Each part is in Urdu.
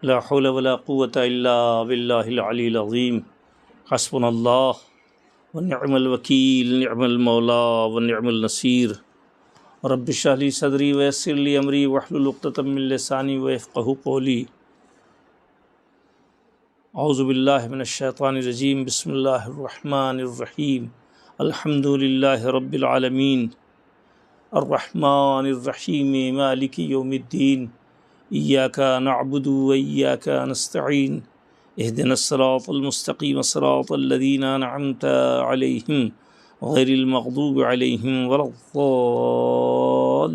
لا حول ولا قوة الا باللہ العلی العظیم حسبنا اللہ ونعم الوکیل نعم المولا ونعم النصیر رب اشرح لی صدری ویسر لی امری واحلل عقدۃ من لسانی یفقہوا قولی اعوذ باللہ من الشیطان الرجیم بسم اللہ الرحمن الرحیم الحمد للہ رب العالمین الرحمن الرحیم مالک یوم الدین ایاک نعبد و ایاک نستعین اہدنا الصراط المستقیم صراط الذین انعمت علیہم غیر المغضوب علیہم ولا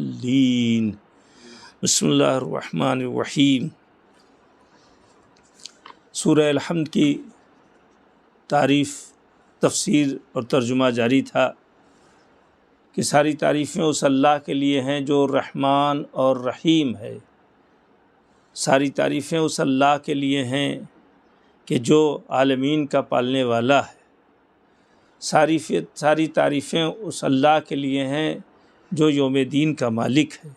الضالین۔ بسم اللہ الرحمن الرحیم۔ سورہ الحمد کی تعریف، تفسیر اور ترجمہ جاری تھا کہ ساری تعریفیں اس اللہ کے لیے ہیں جو رحمان اور رحیم ہے۔ ساری تعریفیں اس اللہ کے لیے ہیں کہ جو عالمین کا پالنے والا ہے۔ ساری تعریفیں اس اللہ کے لیے ہیں جو یوم دین کا مالک ہے۔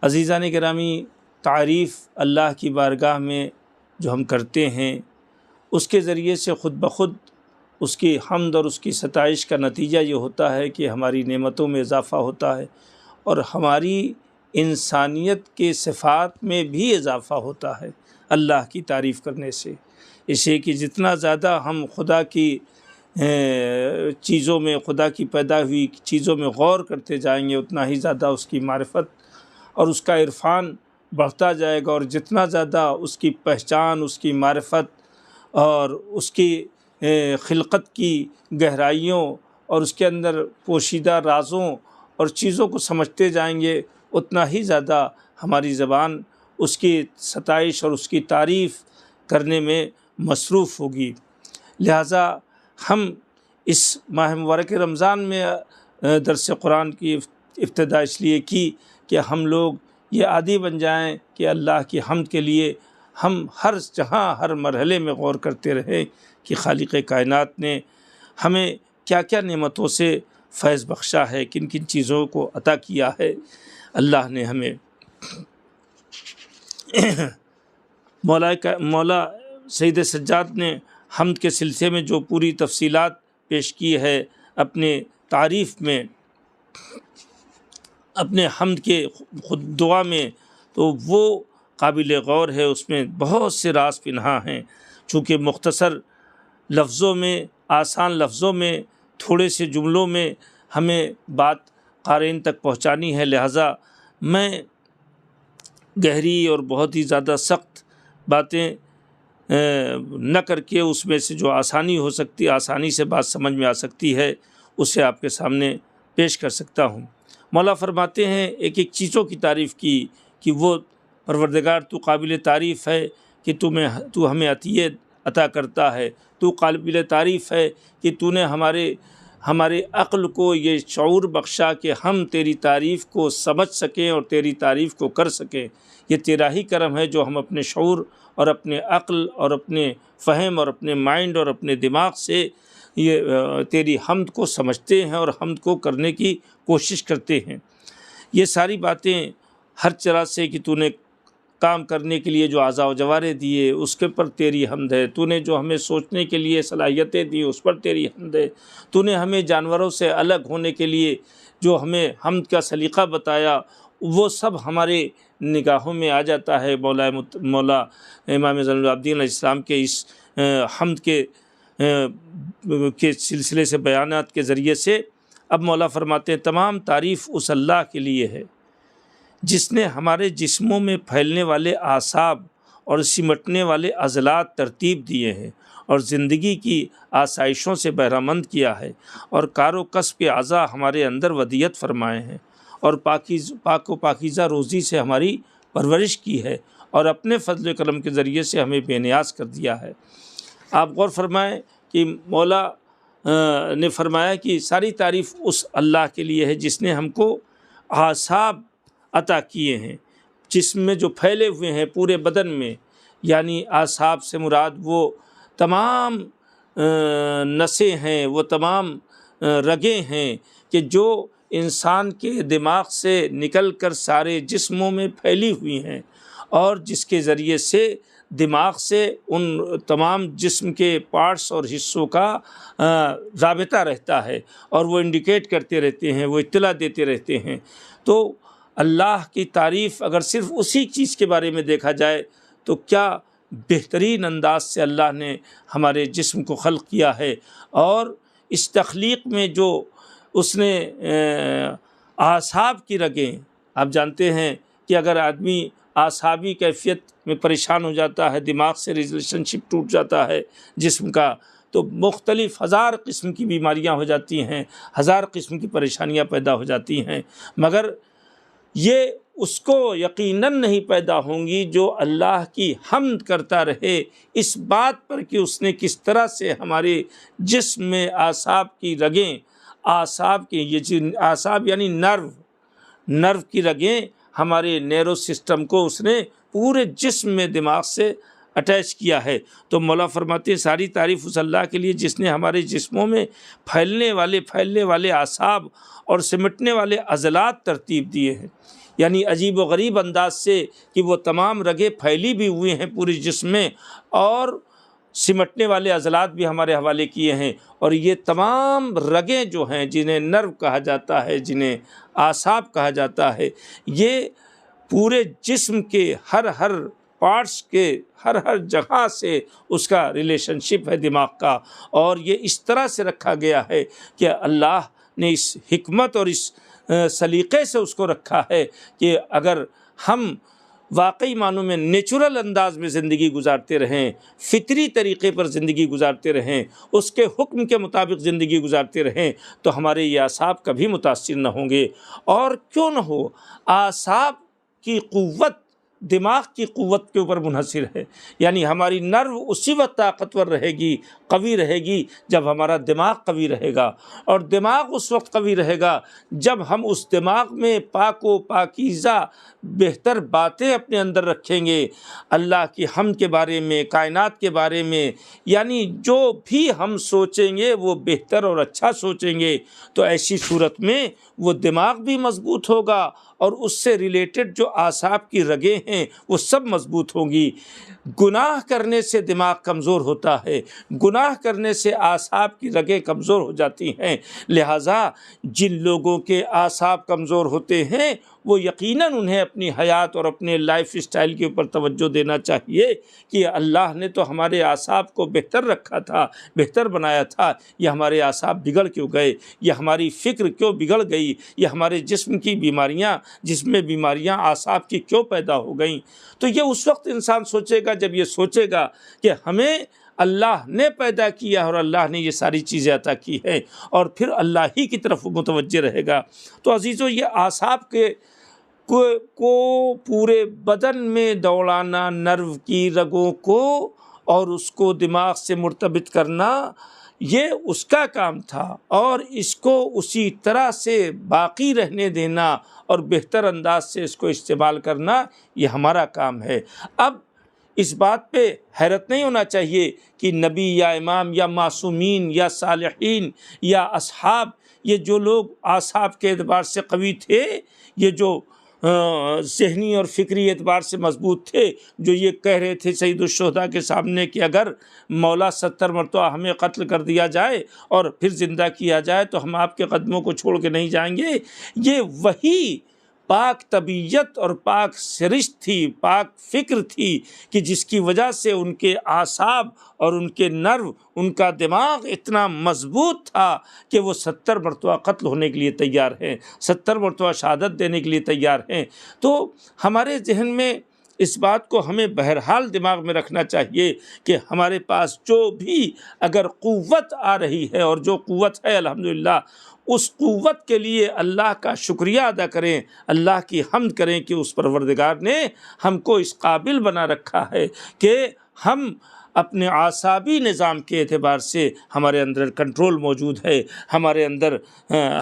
عزیزان گرامی، تعریف اللہ کی بارگاہ میں جو ہم کرتے ہیں اس کے ذریعے سے خود بخود اس کی حمد اور اس کی ستائش کا نتیجہ یہ ہوتا ہے کہ ہماری نعمتوں میں اضافہ ہوتا ہے اور ہماری انسانیت کے صفات میں بھی اضافہ ہوتا ہے اللہ کی تعریف کرنے سے۔ اسے کہ جتنا زیادہ ہم خدا کی چیزوں میں، خدا کی پیدا ہوئی چیزوں میں غور کرتے جائیں گے اتنا ہی زیادہ اس کی معرفت اور اس کا عرفان بڑھتا جائے گا، اور جتنا زیادہ اس کی پہچان، اس کی معرفت اور اس کی خلقت کی گہرائیوں اور اس کے اندر پوشیدہ رازوں اور چیزوں کو سمجھتے جائیں گے اتنا ہی زیادہ ہماری زبان اس کی ستائش اور اس کی تعریف کرنے میں مصروف ہوگی۔ لہٰذا ہم اس ماہ مبارک رمضان میں درس قرآن کی ابتدا اس لیے کی کہ ہم لوگ یہ عادی بن جائیں کہ اللہ کی حمد کے لیے ہم ہر جہاں ہر مرحلے میں غور کرتے رہیں کہ خالق کائنات نے ہمیں کیا کیا نعمتوں سے فیض بخشا ہے، کن کن چیزوں کو عطا کیا ہے۔ اللہ نے ہمیں مولا سید سجاد نے حمد کے سلسلے میں جو پوری تفصیلات پیش کی ہے اپنے تعریف میں، اپنے حمد کے خود دعا میں، تو وہ قابل غور ہے۔ اس میں بہت سے راز پنہاں ہیں۔ چونکہ مختصر لفظوں میں، آسان لفظوں میں، تھوڑے سے جملوں میں ہمیں بات قارئین تک پہنچانی ہے، لہٰذا میں گہری اور بہت ہی زیادہ سخت باتیں نہ کر کے اس میں سے جو آسانی سے بات سمجھ میں آ سکتی ہے اسے آپ کے سامنے پیش کر سکتا ہوں۔ مولا فرماتے ہیں ایک ایک چیزوں کی تعریف کی کہ وہ پروردگار تو قابل تعریف ہے کہ تو ہمیں عطیے عطا کرتا ہے، تو قابل تعریف ہے کہ تو نے ہمارے عقل کو یہ شعور بخشا کہ ہم تیری تعریف کو سمجھ سکیں اور تیری تعریف کو کر سکیں۔ یہ تیرا ہی کرم ہے جو ہم اپنے شعور اور اپنے عقل اور اپنے فہم اور اپنے مائنڈ اور اپنے دماغ سے یہ تیری حمد کو سمجھتے ہیں اور حمد کو کرنے کی کوشش کرتے ہیں۔ یہ ساری باتیں ہر طرح سے کہ تو نے کام کرنے کے لیے جو اعضاء و جوارح دیے اس کے پر تیری حمد ہے، تو نے جو ہمیں سوچنے کے لیے صلاحیتیں دی اس پر تیری حمد ہے، تو نے ہمیں جانوروں سے الگ ہونے کے لیے جو ہمیں حمد کا سلیقہ بتایا وہ سب ہمارے نگاہوں میں آ جاتا ہے۔ مولا امام زین العابدین علیہ السلام کے اس حمد کے سلسلے سے بیانات کے ذریعے سے اب مولا فرماتے ہیں تمام تعریف اس اللہ کے لیے ہے جس نے ہمارے جسموں میں پھیلنے والے اعصاب اور سمٹنے والے عضلات ترتیب دیے ہیں اور زندگی کی آسائشوں سے بہرہ مند کیا ہے، اور کار و کسب کے اعضاء ہمارے اندر ودیت فرمائے ہیں، اور پاک و پاکیزہ روزی سے ہماری پرورش کی ہے، اور اپنے فضل و کرم کے ذریعے سے ہمیں بے نیاز کر دیا ہے۔ آپ غور فرمائیں کہ مولا نے فرمایا کہ ساری تعریف اس اللہ کے لیے ہے جس نے ہم کو اعصاب عطا کیے ہیں، جسم میں جو پھیلے ہوئے ہیں پورے بدن میں، یعنی اعصاب سے مراد وہ تمام نسیں ہیں، وہ تمام رگیں ہیں کہ جو انسان کے دماغ سے نکل کر سارے جسموں میں پھیلی ہوئی ہیں اور جس کے ذریعے سے دماغ سے ان تمام جسم کے پارٹس اور حصوں کا رابطہ رہتا ہے اور وہ انڈیکیٹ کرتے رہتے ہیں، وہ اطلاع دیتے رہتے ہیں۔ تو اللہ کی تعریف اگر صرف اسی چیز کے بارے میں دیکھا جائے تو کیا بہترین انداز سے اللہ نے ہمارے جسم کو خلق کیا ہے، اور اس تخلیق میں جو اس نے اعصاب کی رگیں، آپ جانتے ہیں کہ اگر آدمی اعصابی کیفیت میں پریشان ہو جاتا ہے، دماغ سے ریلیشن شپ ٹوٹ جاتا ہے جسم کا، تو مختلف ہزار قسم کی بیماریاں ہو جاتی ہیں، ہزار قسم کی پریشانیاں پیدا ہو جاتی ہیں، مگر یہ اس کو یقیناً نہیں پیدا ہوں گی جو اللہ کی حمد کرتا رہے اس بات پر کہ اس نے کس طرح سے ہمارے جسم میں اعصاب کی رگیں، اعصاب کی یہ اعصاب یعنی نرو کی رگیں، ہمارے نیرو سسٹم کو اس نے پورے جسم میں دماغ سے اٹیچ کیا ہے۔ تو مولا فرماتے ہیں ساری تعریف اس اللہ کے لیے جس نے ہمارے جسموں میں پھیلنے والے اعصاب اور سمٹنے والے عضلات ترتیب دیے ہیں، یعنی عجیب و غریب انداز سے کہ وہ تمام رگیں پھیلی بھی ہوئی ہیں پورے جسم میں، اور سمٹنے والے عضلات بھی ہمارے حوالے کیے ہیں، اور یہ تمام رگیں جو ہیں جنہیں نرو کہا جاتا ہے، جنہیں اعصاب کہا جاتا ہے، یہ پورے جسم کے ہر پارٹس کے ہر جگہ سے اس کا ریلیشن شپ ہے دماغ کا، اور یہ اس طرح سے رکھا گیا ہے کہ اللہ نے اس حکمت اور اس سلیقے سے اس کو رکھا ہے کہ اگر ہم واقعی معنوں میں نیچرل انداز میں زندگی گزارتے رہیں، فطری طریقے پر زندگی گزارتے رہیں، اس کے حکم کے مطابق زندگی گزارتے رہیں، تو ہمارے یہ اعصاب کبھی متاثر نہ ہوں گے۔ اور کیوں نہ ہو، اعصاب کی قوت دماغ کی قوت کے اوپر منحصر ہے، یعنی ہماری نرو اسی وقت طاقتور رہے گی، قوی رہے گی جب ہمارا دماغ قوی رہے گا، اور دماغ اس وقت قوی رہے گا جب ہم اس دماغ میں پاک و پاکیزہ بہتر باتیں اپنے اندر رکھیں گے، اللہ کی حمد کے بارے میں، کائنات کے بارے میں، یعنی جو بھی ہم سوچیں گے وہ بہتر اور اچھا سوچیں گے، تو ایسی صورت میں وہ دماغ بھی مضبوط ہوگا اور اس سے ریلیٹڈ جو اعصاب کی رگیں ہیں وہ سب مضبوط ہوں گی۔ گناہ کرنے سے دماغ کمزور ہوتا ہے، گناہ کرنے سے اعصاب کی رگیں کمزور ہو جاتی ہیں، لہٰذا جن لوگوں کے اعصاب کمزور ہوتے ہیں وہ یقیناً انہیں اپنی حیات اور اپنے لائف اسٹائل کے اوپر توجہ دینا چاہیے کہ اللہ نے تو ہمارے اعصاب کو بہتر رکھا تھا، بہتر بنایا تھا، یہ ہمارے اعصاب بگڑ کیوں گئے، یہ ہماری فکر کیوں بگڑ گئی، یہ ہمارے جسم کی بیماریاں، جسم میں بیماریاں اعصاب کی کیوں پیدا ہو گئیں۔ تو یہ اس وقت انسان سوچے گا جب یہ سوچے گا کہ ہمیں اللہ نے پیدا کیا اور اللہ نے یہ ساری چیزیں عطا کی ہیں، اور پھر اللہ ہی کی طرف متوجہ رہے گا۔ تو عزیزو، یہ اعصاب کو پورے بدن میں دوڑانا، نرو کی رگوں کو، اور اس کو دماغ سے مرتبط کرنا، یہ اس کا کام تھا، اور اس کو اسی طرح سے باقی رہنے دینا اور بہتر انداز سے اس کو استعمال کرنا، یہ ہمارا کام ہے۔ اب اس بات پہ حیرت نہیں ہونا چاہیے کہ نبی یا امام یا معصومین یا صالحین یا اصحاب، یہ جو لوگ اعصاب کے اعتبار سے قوی تھے، یہ جو ذہنی اور فکری اعتبار سے مضبوط تھے، جو یہ کہہ رہے تھے سید الشہداء کے سامنے کہ اگر مولا 70 مرتبہ ہمیں قتل کر دیا جائے اور پھر زندہ کیا جائے تو ہم آپ کے قدموں کو چھوڑ کے نہیں جائیں گے، یہ وہی پاک طبیعت اور پاک سرشت تھی، پاک فکر تھی کہ جس کی وجہ سے ان کے اعصاب اور ان کے نرو، ان کا دماغ اتنا مضبوط تھا کہ وہ 70 مرتبہ قتل ہونے کے لیے تیار ہیں، 70 مرتبہ شہادت دینے کے لیے تیار ہیں۔ تو ہمارے ذہن میں اس بات کو ہمیں بہرحال دماغ میں رکھنا چاہیے کہ ہمارے پاس جو بھی اگر قوت آ رہی ہے، اور جو قوت ہے الحمدللہ، اس قوت کے لیے اللہ کا شکریہ ادا کریں، اللہ کی حمد کریں کہ اس پروردگار نے ہم کو اس قابل بنا رکھا ہے کہ ہم اپنے اعصابی نظام کے اعتبار سے ہمارے اندر کنٹرول موجود ہے، ہمارے اندر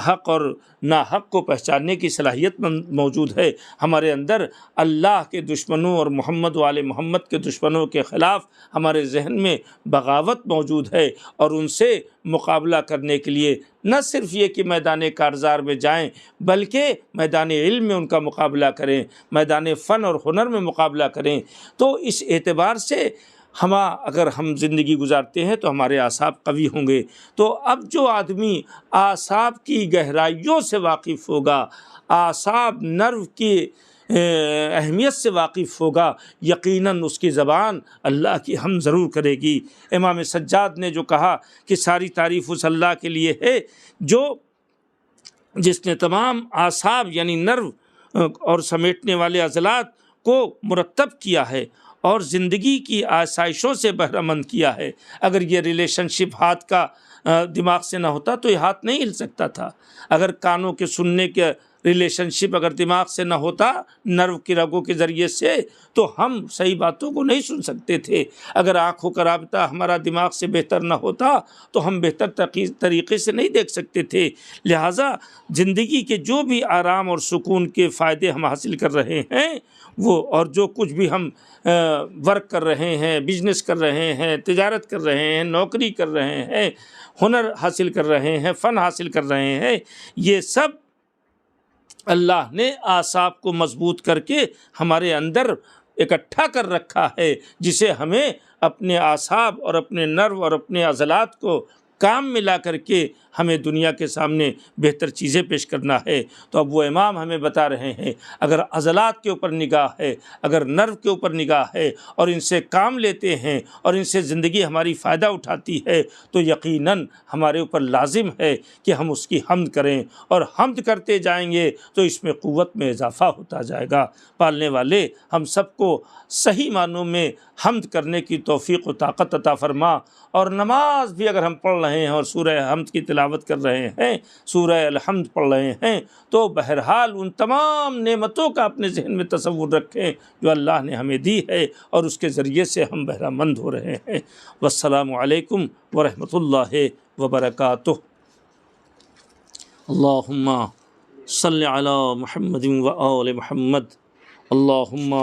حق اور ناحق کو پہچاننے کی صلاحیت موجود ہے، ہمارے اندر اللہ کے دشمنوں اور محمد و آل محمد کے دشمنوں کے خلاف ہمارے ذہن میں بغاوت موجود ہے، اور ان سے مقابلہ کرنے کے لیے نہ صرف یہ کہ میدان کارزار میں جائیں بلکہ میدان علم میں ان کا مقابلہ کریں، میدان فن اور ہنر میں مقابلہ کریں۔ تو اس اعتبار سے اگر ہم زندگی گزارتے ہیں تو ہمارے اعصاب قوی ہوں گے۔ تو اب جو آدمی اعصاب کی گہرائیوں سے واقف ہوگا، اعصاب نرو کی اہمیت سے واقف ہوگا، یقیناً اس کی زبان اللہ کی حمد ضرور کرے گی۔ امام سجاد نے جو کہا کہ ساری تعریف اس اللہ کے لیے ہے جس نے تمام اعصاب یعنی نرو اور سمیٹنے والے عضلات کو مرتب کیا ہے اور زندگی کی آسائشوں سے بہرہ مند کیا ہے۔ اگر یہ ریلیشن شپ ہاتھ کا دماغ سے نہ ہوتا تو یہ ہاتھ نہیں ہل سکتا تھا، اگر کانوں کے سننے کے ریلیشن شپ اگر دماغ سے نہ ہوتا، نرو کی رگوں کے ذریعے سے، تو ہم صحیح باتوں کو نہیں سن سکتے تھے، اگر آنکھوں کا رابطہ ہمارا دماغ سے بہتر نہ ہوتا تو ہم بہتر طریقے سے نہیں دیکھ سکتے تھے۔ لہٰذا زندگی کے جو بھی آرام اور سکون کے فائدے ہم حاصل کر رہے ہیں وہ، اور جو کچھ بھی ہم ورک کر رہے ہیں، بزنس کر رہے ہیں، تجارت کر رہے ہیں، نوکری کر رہے ہیں، ہنر حاصل کر رہے ہیں، فن حاصل کر رہے ہیں، یہ سب اللہ نے اعصاب کو مضبوط کر کے ہمارے اندر اکٹھا کر رکھا ہے، جسے ہمیں اپنے اعصاب اور اپنے نرو اور اپنے عضلات کو کام میں لا کر کے ہمیں دنیا کے سامنے بہتر چیزیں پیش کرنا ہے۔ تو اب وہ امام ہمیں بتا رہے ہیں اگر عضلات کے اوپر نگاہ ہے، اگر نرو کے اوپر نگاہ ہے اور ان سے کام لیتے ہیں اور ان سے زندگی ہماری فائدہ اٹھاتی ہے تو یقیناً ہمارے اوپر لازم ہے کہ ہم اس کی حمد کریں، اور حمد کرتے جائیں گے تو اس میں قوت میں اضافہ ہوتا جائے گا۔ پالنے والے ہم سب کو صحیح معنوں میں حمد کرنے کی توفیق و طاقت عطا فرما، اور نماز بھی اگر ہم پڑھ رہے ہیں اور سورہ حمد کی تلاوت کر رہے ہیں، سورہ الحمد پڑھ رہے ہیں، تو بہرحال ان تمام نعمتوں کا اپنے ذہن میں تصور رکھیں جو اللہ نے ہمیں دی ہے اور اس کے ذریعے سے ہم بہرہ مند ہو رہے ہیں۔ والسلام علیکم ورحمۃ اللہ وبرکاتہ۔ اللہم صلی علی محمد وآل محمد، اللہم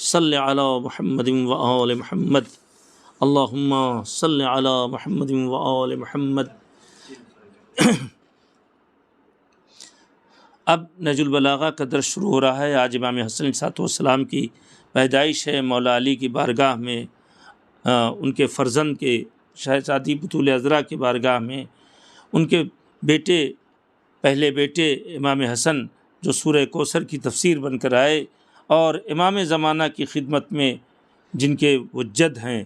صلی علی محمد وآل محمد، اللہم صلی علی محمد وآل محمد۔ اب نہج البلاغہ کا درس شروع ہو رہا ہے۔ آج امام حسن علیہ السلام کی پیدائش ہے۔ مولا علی کی بارگاہ میں ان کے فرزند کے شہزادی بطول عذرا کی بارگاہ میں ان کے بیٹے، پہلے بیٹے امام حسن جو سورہ کوثر کی تفسیر بن کر آئے، اور امام زمانہ کی خدمت میں جن کے وہ جد ہیں،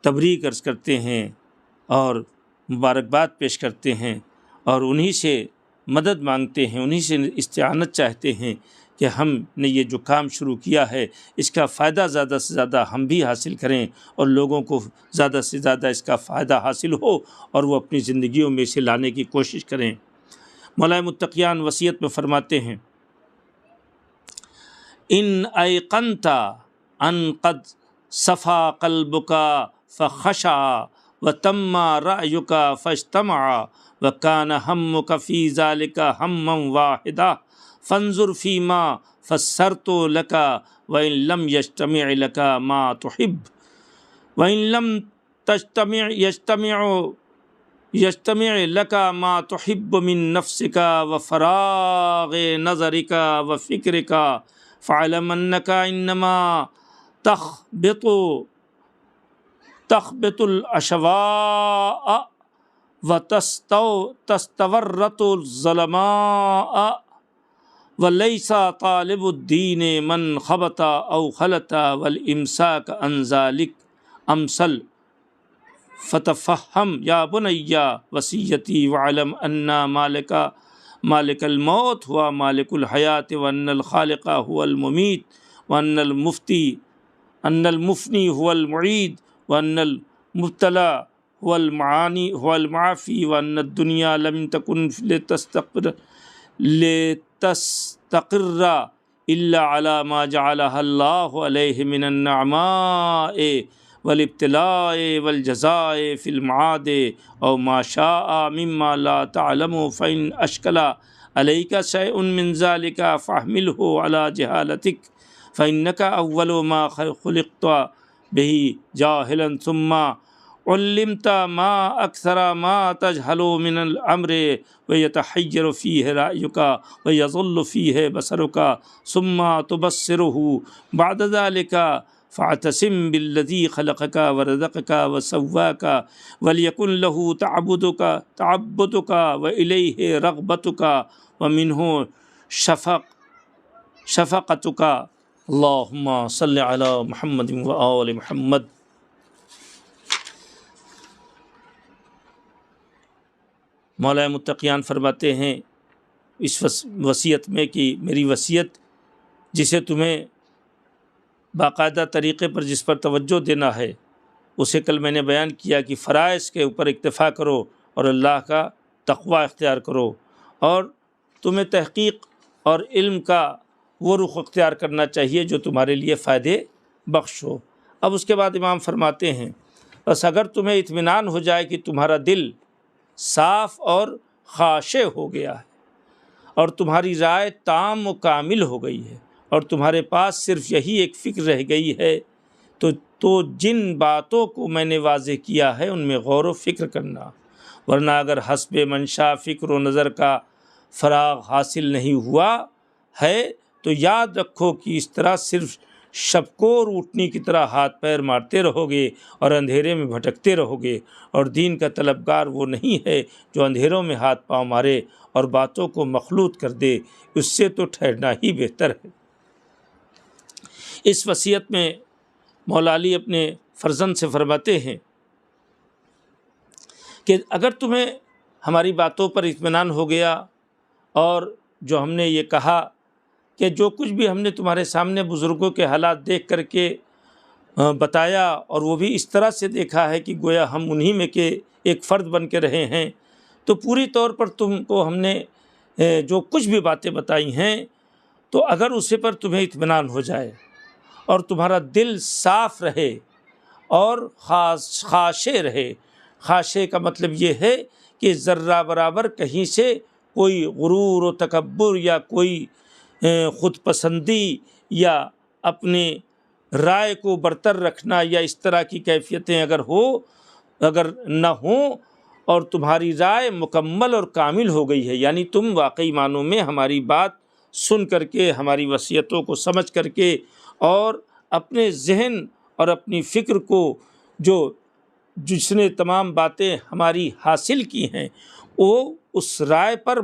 تبریک عرض کرتے ہیں اور مبارکباد پیش کرتے ہیں، اور انہی سے مدد مانگتے ہیں، انہی سے استعانت چاہتے ہیں کہ ہم نے یہ جو کام شروع کیا ہے اس کا فائدہ زیادہ سے زیادہ ہم بھی حاصل کریں، اور لوگوں کو زیادہ سے زیادہ اس کا فائدہ حاصل ہو اور وہ اپنی زندگیوں میں اسے لانے کی کوشش کریں۔ مولا متقیان وصیت میں فرماتے ہیں ان ایقنت ان قد صفا قلبک فخشع وتم رأیک فاجتمع وکان ہمک فی ذلک ہما واحدا فانظر فیما فسرت لک وان لم یجتمع لک ما تحب وان لم تجتمع یجتمع لک ما تحب من نفسک وفراغ نظرک وفکرک فاعلم انک انما تخبط الاشواء وتستورط الظلماء وليس طالب الدين من خبط او خلط والامساك عن ذلك امثل فتفهم يا بني وصيتي واعلم ان مالك الموت هو مالك الحياة وان الخالق هو المميت وان المفني هو المعيد وان المبتلى هو المعافي وان الدنيا لم تكن لتستقر إلا على ما جعلها الله عليه من النعماء والابتلاء والجزاء فی المعاد او ما شاء مما لا تعلم فإن اشکل علیک شیء من ذلک فاحملہ علی جہالتک فإنک اول ما خلقت به جاہلا ثم علمت ما اکثر ما تجہل من الامر ویتحیر فیہ رأیک ویظل فیہ بصرک ثم تبصرہ بعد ذلک فاعتصم بالذی خلقک ورزقک وسواک ولیکن لہ تعبدک والیہ رغبتک ومنہ شفقتک اللہم صلی علی محمد وآل محمد۔ مولا متقیان فرماتے ہیں اس وصیت میں کہ میری وصیت جسے تمہیں باقاعدہ طریقے پر جس پر توجہ دینا ہے اسے کل میں نے بیان کیا کہ فرائض کے اوپر اکتفا کرو اور اللہ کا تقوی اختیار کرو، اور تمہیں تحقیق اور علم کا وہ رخ اختیار کرنا چاہیے جو تمہارے لیے فائدے بخش ہو۔ اب اس کے بعد امام فرماتے ہیں بس اگر تمہیں اطمینان ہو جائے کہ تمہارا دل صاف اور خاشع ہو گیا ہے اور تمہاری رائے تام و کامل ہو گئی ہے اور تمہارے پاس صرف یہی ایک فکر رہ گئی ہے تو جن باتوں کو میں نے واضح کیا ہے ان میں غور و فکر کرنا، ورنہ اگر حسب منشا فکر و نظر کا فراغ حاصل نہیں ہوا ہے تو یاد رکھو کہ اس طرح صرف شبکور اوٹنی کی طرح ہاتھ پیر مارتے رہو گے اور اندھیرے میں بھٹکتے رہو گے، اور دین کا طلبگار وہ نہیں ہے جو اندھیروں میں ہاتھ پاؤں مارے اور باتوں کو مخلوط کر دے، اس سے تو ٹھہرنا ہی بہتر ہے۔ اس وصیت میں مولا علی اپنے فرزند سے فرماتے ہیں کہ اگر تمہیں ہماری باتوں پر اطمینان ہو گیا اور جو ہم نے یہ کہا کہ جو کچھ بھی ہم نے تمہارے سامنے بزرگوں کے حالات دیکھ کر کے بتایا اور وہ بھی اس طرح سے دیکھا ہے کہ گویا ہم انہی میں کے ایک فرد بن کے رہے ہیں، تو پوری طور پر تم کو ہم نے جو کچھ بھی باتیں بتائی ہیں تو اگر اسے پر تمہیں اطمینان ہو جائے اور تمہارا دل صاف رہے اور خاشع رہے، خاشع کا مطلب یہ ہے کہ ذرہ برابر کہیں سے کوئی غرور و تکبر یا کوئی خود پسندی یا اپنے رائے کو برتر رکھنا یا اس طرح کی کیفیتیں اگر نہ ہوں، اور تمہاری رائے مکمل اور کامل ہو گئی ہے، یعنی تم واقعی معنوں میں ہماری بات سن کر کے، ہماری وصیتوں کو سمجھ کر کے اور اپنے ذہن اور اپنی فکر کو جس نے تمام باتیں ہماری حاصل کی ہیں وہ اس رائے پر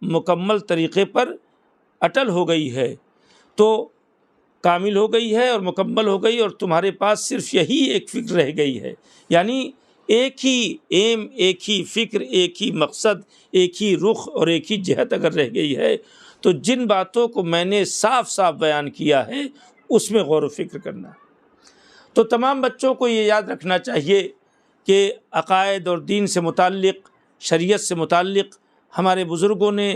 مکمل طریقے پر اٹل ہو گئی ہے، تو کامل ہو گئی ہے اور مکمل ہو گئی، اور تمہارے پاس صرف یہی ایک فکر رہ گئی ہے، یعنی ایک ہی ایم، ایک ہی فکر، ایک ہی مقصد، ایک ہی رخ اور ایک ہی جہت اگر رہ گئی ہے تو جن باتوں کو میں نے صاف صاف بیان کیا ہے اس میں غور و فکر کرنا۔ تو تمام بچوں کو یہ یاد رکھنا چاہیے کہ عقائد اور دین سے متعلق، شریعت سے متعلق ہمارے بزرگوں نے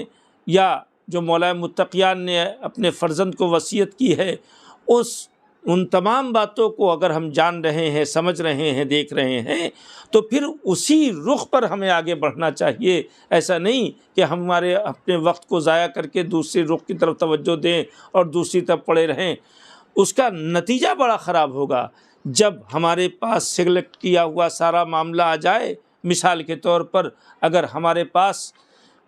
یا جو مولا متقیان نے اپنے فرزند کو وصیت کی ہے، ان تمام باتوں کو اگر ہم جان رہے ہیں، سمجھ رہے ہیں، دیکھ رہے ہیں تو پھر اسی رخ پر ہمیں آگے بڑھنا چاہیے۔ ایسا نہیں کہ ہمارے اپنے وقت کو ضائع کر کے دوسری رخ کی طرف توجہ دیں اور دوسری طرف پڑے رہیں، اس کا نتیجہ بڑا خراب ہوگا۔ جب ہمارے پاس سلیکٹ کیا ہوا سارا معاملہ آ جائے، مثال کے طور پر اگر ہمارے پاس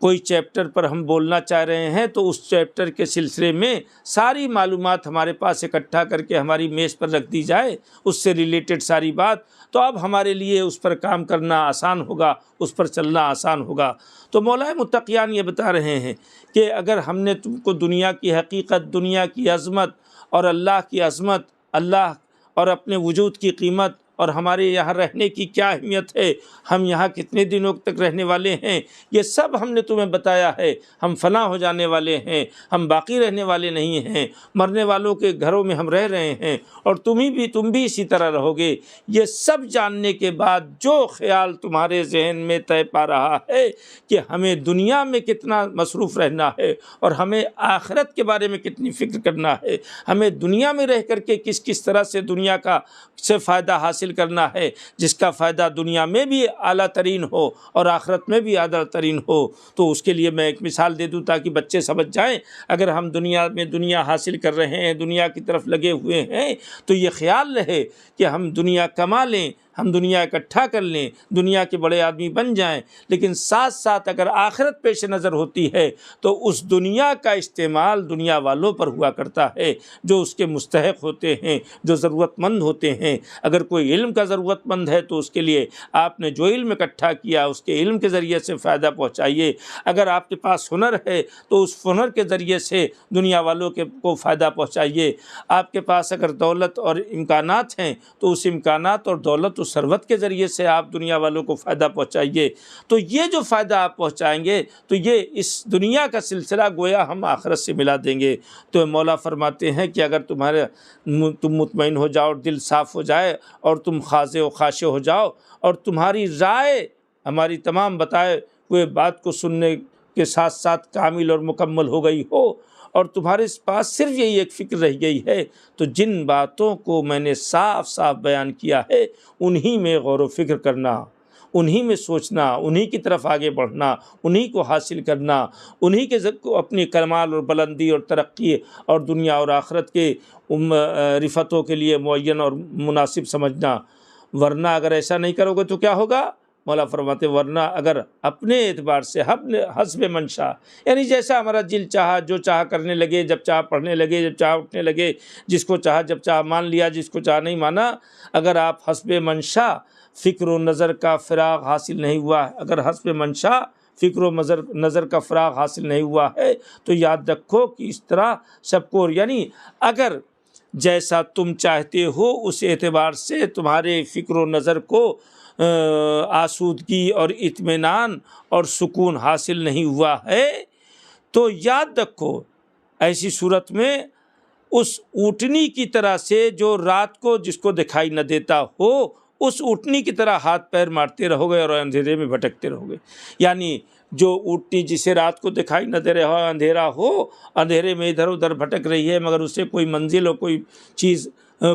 کوئی چیپٹر پر ہم بولنا چاہ رہے ہیں تو اس چیپٹر کے سلسلے میں ساری معلومات ہمارے پاس اکٹھا کر کے ہماری میز پر رکھ دی جائے، اس سے ریلیٹڈ ساری بات، تو اب ہمارے لیے اس پر کام کرنا آسان ہوگا، اس پر چلنا آسان ہوگا۔ تو مولا متقیان یہ بتا رہے ہیں کہ اگر ہم نے تم کو دنیا کی حقیقت، دنیا کی عظمت اور اللہ کی عظمت، اللہ اور اپنے وجود کی قیمت اور ہمارے یہاں رہنے کی کیا اہمیت ہے، ہم یہاں کتنے دنوں تک رہنے والے ہیں، یہ سب ہم نے تمہیں بتایا ہے۔ ہم فنا ہو جانے والے ہیں، ہم باقی رہنے والے نہیں ہیں، مرنے والوں کے گھروں میں ہم رہ رہے ہیں، اور تم بھی اسی طرح رہو گے۔ یہ سب جاننے کے بعد جو خیال تمہارے ذہن میں طے پا رہا ہے کہ ہمیں دنیا میں کتنا مصروف رہنا ہے اور ہمیں آخرت کے بارے میں کتنی فکر کرنا ہے، ہمیں دنیا میں رہ کر کے کس طرح سے دنیا کا سے فائدہ حاصل کرنا ہے، جس کا فائدہ دنیا میں بھی اعلیٰ ترین ہو اور آخرت میں بھی اعلیٰ ترین ہو۔ تو اس کے لیے میں ایک مثال دے دوں تاکہ بچے سمجھ جائیں۔ اگر ہم دنیا میں دنیا حاصل کر رہے ہیں، دنیا کی طرف لگے ہوئے ہیں، تو یہ خیال رہے کہ ہم دنیا کما لیں، ہم دنیا اکٹھا کر لیں، دنیا کے بڑے آدمی بن جائیں، لیکن ساتھ ساتھ اگر آخرت پیش نظر ہوتی ہے تو اس دنیا کا استعمال دنیا والوں پر ہوا کرتا ہے جو اس کے مستحق ہوتے ہیں، جو ضرورت مند ہوتے ہیں۔ اگر کوئی علم کا ضرورت مند ہے تو اس کے لیے آپ نے جو علم اکٹھا کیا اس کے علم کے ذریعے سے فائدہ پہنچائیے۔ اگر آپ کے پاس ہنر ہے تو اس ہنر کے ذریعے سے دنیا والوں کو فائدہ پہنچائیے۔ آپ کے پاس اگر دولت اور امکانات ہیں تو اس امکانات اور دولت و ثروت کے ذریعے سے آپ دنیا والوں کو فائدہ پہنچائیے۔ تو یہ جو فائدہ آپ پہنچائیں گے تو یہ اس دنیا کا سلسلہ گویا ہم آخرت سے ملا دیں گے۔ تو مولا فرماتے ہیں کہ اگر تم مطمئن ہو جاؤ، دل صاف ہو جائے اور تم خاضع و خاشع ہو جاؤ اور تمہاری رائے ہماری تمام بتائے ہوئے بات کو سننے کے ساتھ ساتھ کامل اور مکمل ہو گئی ہو اور تمہارے پاس صرف یہی ایک فکر رہ گئی ہے، تو جن باتوں کو میں نے صاف صاف بیان کیا ہے انہی میں غور و فکر کرنا، انہی میں سوچنا، انہی کی طرف آگے بڑھنا، انہی کو حاصل کرنا، انہی کے اپنی کمال اور بلندی اور ترقی اور دنیا اور آخرت کے رفتوں کے لیے معین اور مناسب سمجھنا۔ ورنہ اگر ایسا نہیں کرو گے تو کیا ہوگا؟ مولا فرماتے ورنہ اگر اپنے اعتبار سے حسب منشا، یعنی جیسا ہمارا دل چاہا، جو چاہا کرنے لگے، جب چاہا پڑھنے لگے، جب چاہا اٹھنے لگے، جس کو چاہا جب چاہا مان لیا، جس کو چاہا نہیں مانا۔ اگر آپ حسب منشا فکر و نظر کا فراغ حاصل نہیں ہوا، اگر حسب منشا فکر و نظر کا فراغ حاصل نہیں ہوا ہے تو یاد رکھو کہ اس طرح سب کو، یعنی اگر جیسا تم چاہتے ہو اس اعتبار سے تمہارے فکر و نظر کو آسودگی اور اطمینان اور سکون حاصل نہیں ہوا ہے تو یاد رکھو ایسی صورت میں اس اونٹنی کی طرح سے جو رات کو جس کو دکھائی نہ دیتا ہو، اس اونٹنی کی طرح ہاتھ پیر مارتے رہو گے اور اندھیرے میں بھٹکتے رہو گے۔ یعنی جو اونٹنی جسے رات کو دکھائی نہ دے رہا ہو، اندھیرا ہو، اندھیرے میں ادھر ادھر بھٹک رہی ہے مگر اسے کوئی منزل اور کوئی چیز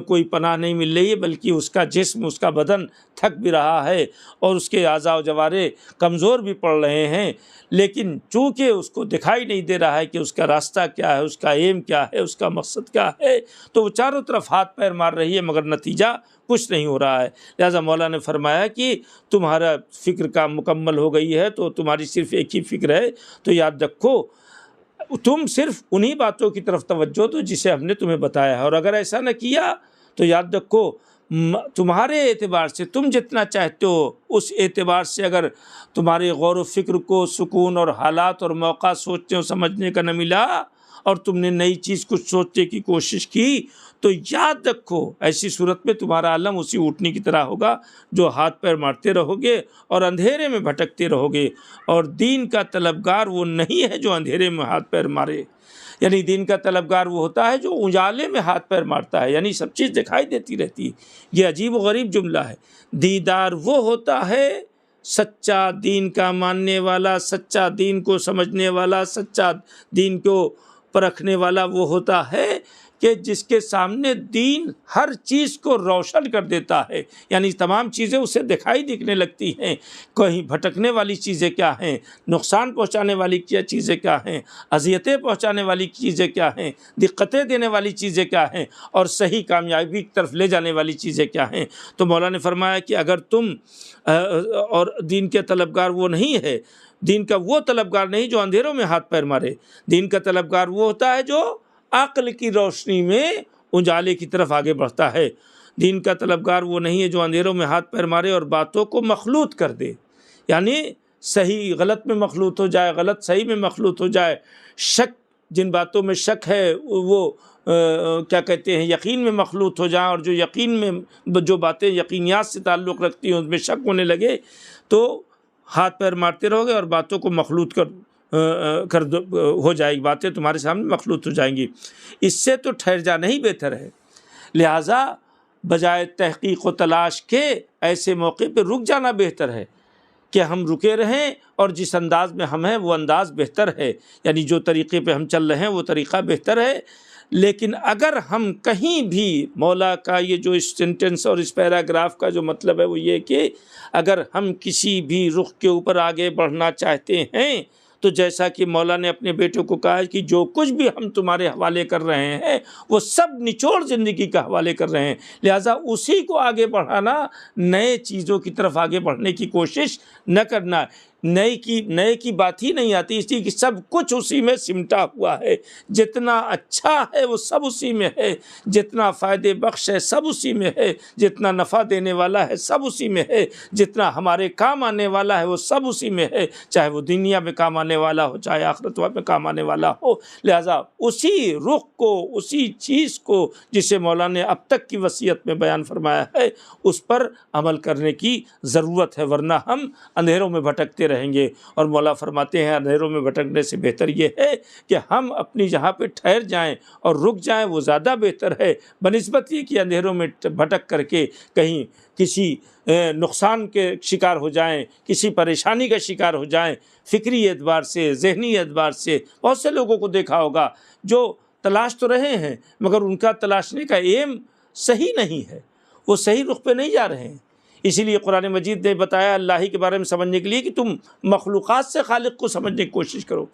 کوئی پناہ نہیں مل رہی ہے، بلکہ اس کا جسم، اس کا بدن تھک بھی رہا ہے اور اس کے اعضاء و جوارے کمزور بھی پڑ رہے ہیں، لیکن چونکہ اس کو دکھائی نہیں دے رہا ہے کہ اس کا راستہ کیا ہے، اس کا ایم کیا ہے، اس کا مقصد کیا ہے، تو وہ چاروں طرف ہاتھ پیر مار رہی ہے مگر نتیجہ کچھ نہیں ہو رہا ہے۔ لہٰذا مولا نے فرمایا کہ تمہارا فکر کا مکمل ہو گئی ہے تو تمہاری صرف ایک ہی فکر ہے، تو یاد رکھو تم صرف انہی باتوں کی طرف توجہ دو جسے ہم نے تمہیں بتایا ہے، اور اگر ایسا نہ کیا تو یاد رکھو تمہارے اعتبار سے تم جتنا چاہتے ہو اس اعتبار سے اگر تمہارے غور و فکر کو سکون اور حالات اور موقع سوچنے اور سمجھنے کا نہ ملا اور تم نے نئی چیز کچھ سوچنے کی کوشش کی تو یاد رکھو ایسی صورت میں تمہارا عالم اسی اونٹنی کی طرح ہوگا جو ہاتھ پیر مارتے رہو گے اور اندھیرے میں بھٹکتے رہو گے۔ اور دین کا طلبگار وہ نہیں ہے جو اندھیرے میں ہاتھ پیر مارے، یعنی دین کا طلبگار وہ ہوتا ہے جو اجالے میں ہاتھ پیر مارتا ہے، یعنی سب چیز دکھائی دیتی رہتی ہے۔ یہ عجیب و غریب جملہ ہے۔ دیدار وہ ہوتا ہے سچا دین کا ماننے والا، سچا دین کو سمجھنے والا، سچا دین کو پرکھنے والا وہ ہوتا ہے کہ جس کے سامنے دین ہر چیز کو روشن کر دیتا ہے، یعنی تمام چیزیں اسے دکھائی دکھنے لگتی ہیں، کہیں بھٹکنے والی چیزیں کیا ہیں، نقصان پہنچانے والی چیزیں کیا ہیں، اذیتیں پہنچانے والی چیزیں کیا ہیں، دقتیں دینے والی چیزیں کیا ہیں، اور صحیح کامیابی کی طرف لے جانے والی چیزیں کیا ہیں۔ تو مولا نے فرمایا کہ اگر تم اور دین کے طلبگار وہ نہیں ہے، دین کا وہ طلبگار نہیں جو اندھیروں میں ہاتھ پیر مارے، دین کا طلبگار وہ ہوتا ہے جو عقل کی روشنی میں اجالے کی طرف آگے بڑھتا ہے۔ دین کا طلبگار وہ نہیں ہے جو اندھیروں میں ہاتھ پیر مارے اور باتوں کو مخلوط کر دے، یعنی صحیح غلط میں مخلوط ہو جائے، غلط صحیح میں مخلوط ہو جائے، شک جن باتوں میں شک ہے وہ کیا کہتے ہیں یقین میں مخلوط ہو جائیں، اور جو یقین میں جو باتیں یقینیات سے تعلق رکھتی ہیں اس میں شک ہونے لگے تو ہاتھ پیر مارتے رہو گے اور باتوں کو مخلوط کر ہو جائے گی، باتیں تمہارے سامنے مخلوط ہو جائیں گی۔ اس سے تو ٹھہر جانا ہی بہتر ہے، لہٰذا بجائے تحقیق و تلاش کے ایسے موقع پہ رک جانا بہتر ہے کہ ہم رکے رہیں، اور جس انداز میں ہم ہیں وہ انداز بہتر ہے، یعنی جو طریقے پہ ہم چل رہے ہیں وہ طریقہ بہتر ہے۔ لیکن اگر ہم کہیں بھی مولا کا یہ جو اس سینٹنس اور اس پیراگراف کا جو مطلب ہے وہ یہ کہ اگر ہم کسی بھی رخ کے اوپر آگے بڑھنا چاہتے ہیں تو جیسا کہ مولا نے اپنے بیٹے کو کہا ہے کہ جو کچھ بھی ہم تمہارے حوالے کر رہے ہیں وہ سب نچوڑ زندگی کا حوالے کر رہے ہیں، لہٰذا اسی کو آگے بڑھانا، نئے چیزوں کی طرف آگے بڑھنے کی کوشش نہ کرنا۔ نئے کی بات ہی نہیں آتی، اس لیے کہ سب کچھ اسی میں سمٹا ہوا ہے، جتنا اچھا ہے وہ سب اسی میں ہے، جتنا فائدے بخش ہے سب اسی میں ہے، جتنا نفع دینے والا ہے سب اسی میں ہے، جتنا ہمارے کام آنے والا ہے وہ سب اسی میں ہے، چاہے وہ دنیا میں کام آنے والا ہو چاہے آخرت میں کام آنے والا ہو۔ لہٰذا اسی رخ کو، اسی چیز کو جسے مولا نے اب تک کی وصیت میں بیان فرمایا ہے اس پر عمل کرنے کی ضرورت ہے، ورنہ ہم اندھیروں میں بھٹکتے رہیں گے۔ اور مولا فرماتے ہیں اندھیروں میں بھٹکنے سے بہتر یہ ہے کہ ہم اپنی جہاں پہ ٹھہر جائیں اور رک جائیں، وہ زیادہ بہتر ہے بنسبت یہ کہ اندھیروں میں بھٹک کر کے کہیں کسی نقصان کے شکار ہو جائیں، کسی پریشانی کا شکار ہو جائیں، فکری اعتبار سے، ذہنی اعتبار سے۔ بہت سے لوگوں کو دیکھا ہوگا جو تلاش تو رہے ہیں مگر ان کا تلاشنے کا ایم صحیح نہیں ہے، وہ صحیح رخ پہ نہیں جا رہے ہیں۔ اسی لیے قرآن مجید نے بتایا اللہ ہی کے بارے میں سمجھنے کے لیے کہ تم مخلوقات سے خالق کو سمجھنے کی کوشش کرو،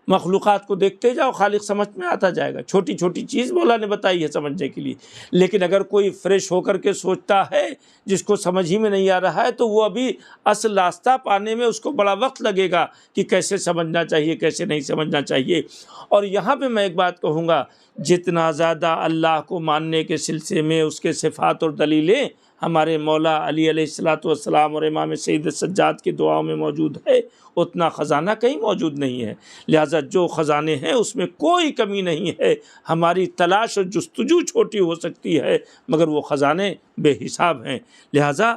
مخلوقات کو دیکھتے جاؤ، خالق سمجھ میں آتا جائے گا۔ چھوٹی چھوٹی چیز مولا نے بتائی ہے سمجھنے کے لیے، لیکن اگر کوئی فریش ہو کر کے سوچتا ہے جس کو سمجھ ہی میں نہیں آ رہا ہے تو وہ ابھی اصل راستہ پانے میں اس کو بڑا وقت لگے گا کہ کیسے سمجھنا چاہیے کیسے نہیں سمجھنا چاہیے۔ اور یہاں پہ میں ایک بات کہوں گا، جتنا زیادہ اللہ کو ماننے کے سلسلے میں اس کے صفات اور دلیلیں ہمارے مولا علی علیہ الصلوۃ والسلام اور امام سید سجاد کی دعاؤں میں موجود ہے، اتنا خزانہ کہیں موجود نہیں ہے۔ لہٰذا جو خزانے ہیں اس میں کوئی کمی نہیں ہے، ہماری تلاش اور جستجو چھوٹی ہو سکتی ہے مگر وہ خزانے بے حساب ہیں۔ لہٰذا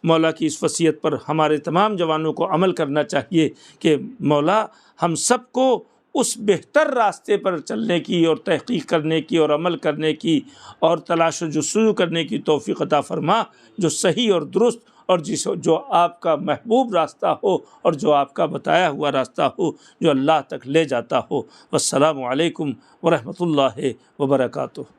مولا کی اس وصیت پر ہمارے تمام جوانوں کو عمل کرنا چاہیے کہ مولا ہم سب کو اس بہتر راستے پر چلنے کی اور تحقیق کرنے کی اور عمل کرنے کی اور تلاش و جستجو کرنے کی توفیق عطا فرما، جو صحیح اور درست اور جو آپ کا محبوب راستہ ہو اور جو آپ کا بتایا ہوا راستہ ہو، جو اللہ تک لے جاتا ہو۔ والسلام علیکم ورحمۃ اللہ وبرکاتہ۔